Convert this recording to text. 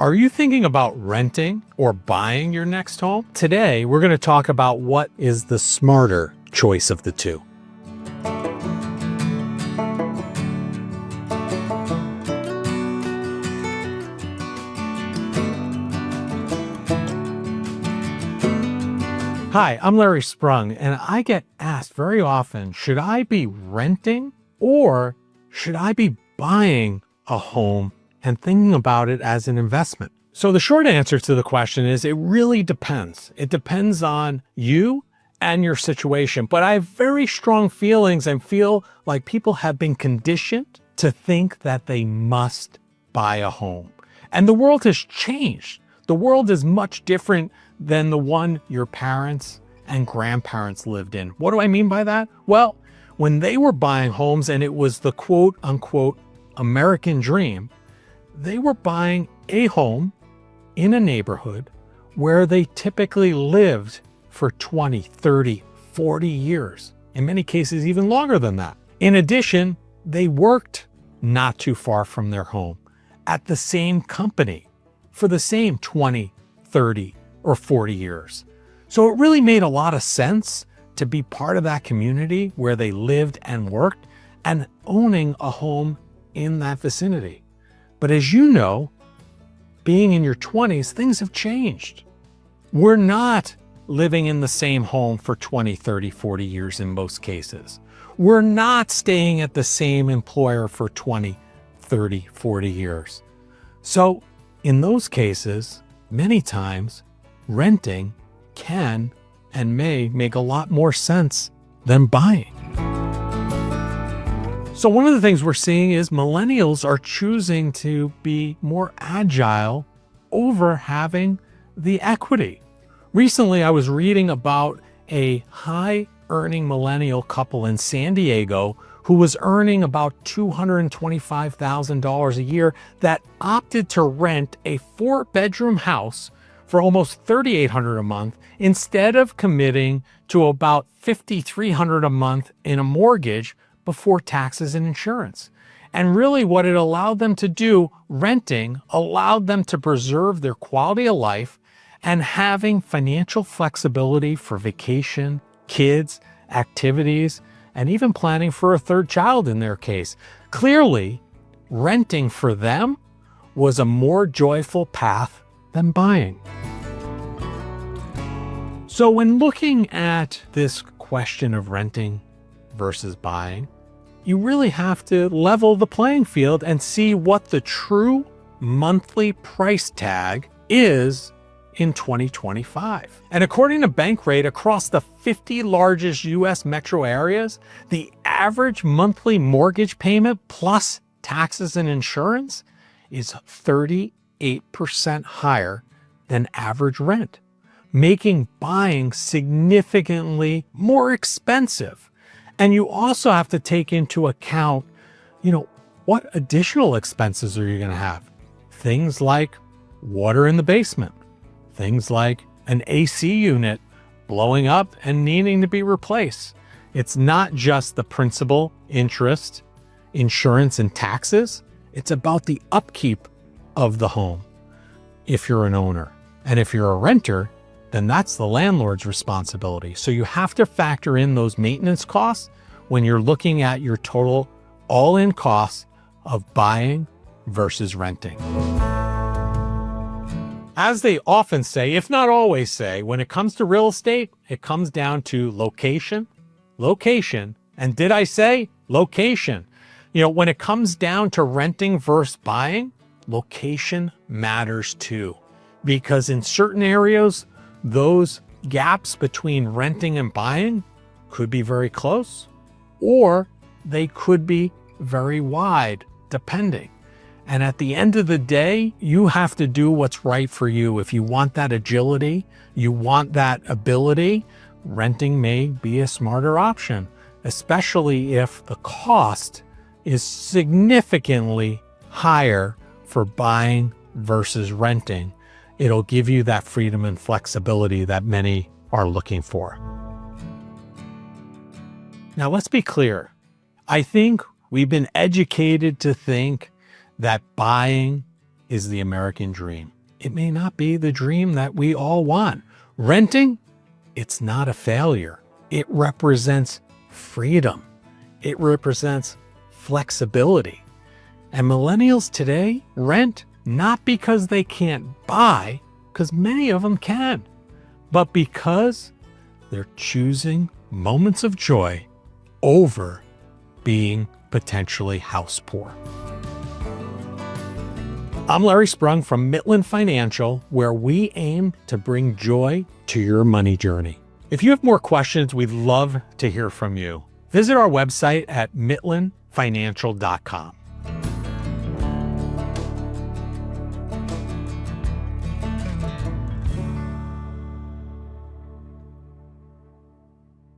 Are you thinking about renting or buying your next home? Today, we're going to talk about what is the smarter choice of the two. Hi, I'm Larry Sprung, and I get asked very often, should I be renting or should I be buying a home and thinking about it as an investment? So the short answer to the question is it really depends. It depends on you and your situation. But I have very strong feelings and feel like people have been conditioned to think that they must buy a home. And the world has changed. The world is much different than the one your parents and grandparents lived in. What do I mean by that? Well, when they were buying homes and it was the quote unquote American dream, they were buying a home in a neighborhood where they typically lived for 20, 30, 40 years, in many cases even longer than that. In addition, they worked not too far from their home at the same company for the same 20, 30, or 40 years. So it really made a lot of sense to be part of that community where they lived and worked and owning a home in that vicinity. But as you know, being in your 20s, things have changed. We're not living in the same home for 20, 30, 40 years in most cases. We're not staying at the same employer for 20, 30, 40 years. So in those cases, many times, renting can and may make a lot more sense than buying. So one of the things we're seeing is millennials are choosing to be more agile over having the equity. Recently, I was reading about a high-earning millennial couple in San Diego who was earning about $225,000 a year that opted to rent a 4-bedroom house for almost $3,800 a month instead of committing to about $5,300 a month in a mortgage before taxes and insurance. And really what it allowed them to do, renting, allowed them to preserve their quality of life and having financial flexibility for vacation, kids, activities, and even planning for a third child in their case. Clearly, renting for them was a more joyful path than buying. So when looking at this question of renting versus buying, you really have to level the playing field and see what the true monthly price tag is in 2025. And according to Bankrate, across the 50 largest US metro areas, the average monthly mortgage payment plus taxes and insurance is 38% higher than average rent, making buying significantly more expensive. And you also have to take into account, what additional expenses are you going to have? Things like water in the basement, things like an AC unit blowing up and needing to be replaced. It's not just the principal, interest, insurance, and taxes. It's about the upkeep of the home if you're an owner. And if you're a renter, then that's the landlord's responsibility. So you have to factor in those maintenance costs when you're looking at your total all-in costs of buying versus renting. As they often say, if not always say, when it comes to real estate, it comes down to location, and did I say location? When it comes down to renting versus buying, location matters too, because in certain areas, those gaps between renting and buying could be very close, or they could be very wide, depending. And at the end of the day, you have to do what's right for you. If you want that agility, you want that ability, renting may be a smarter option, especially if the cost is significantly higher for buying versus renting. It'll give you that freedom and flexibility that many are looking for. Now, let's be clear. I think we've been educated to think that buying is the American dream. It may not be the dream that we all want. Renting, it's not a failure. It represents freedom. It represents flexibility. And millennials today rent not because they can't buy, because many of them can, but because they're choosing moments of joy over being potentially house poor. I'm Larry Sprung from Millennial Financial, where we aim to bring joy to your money journey. If you have more questions, we'd love to hear from you. Visit our website at millenfinancial.com.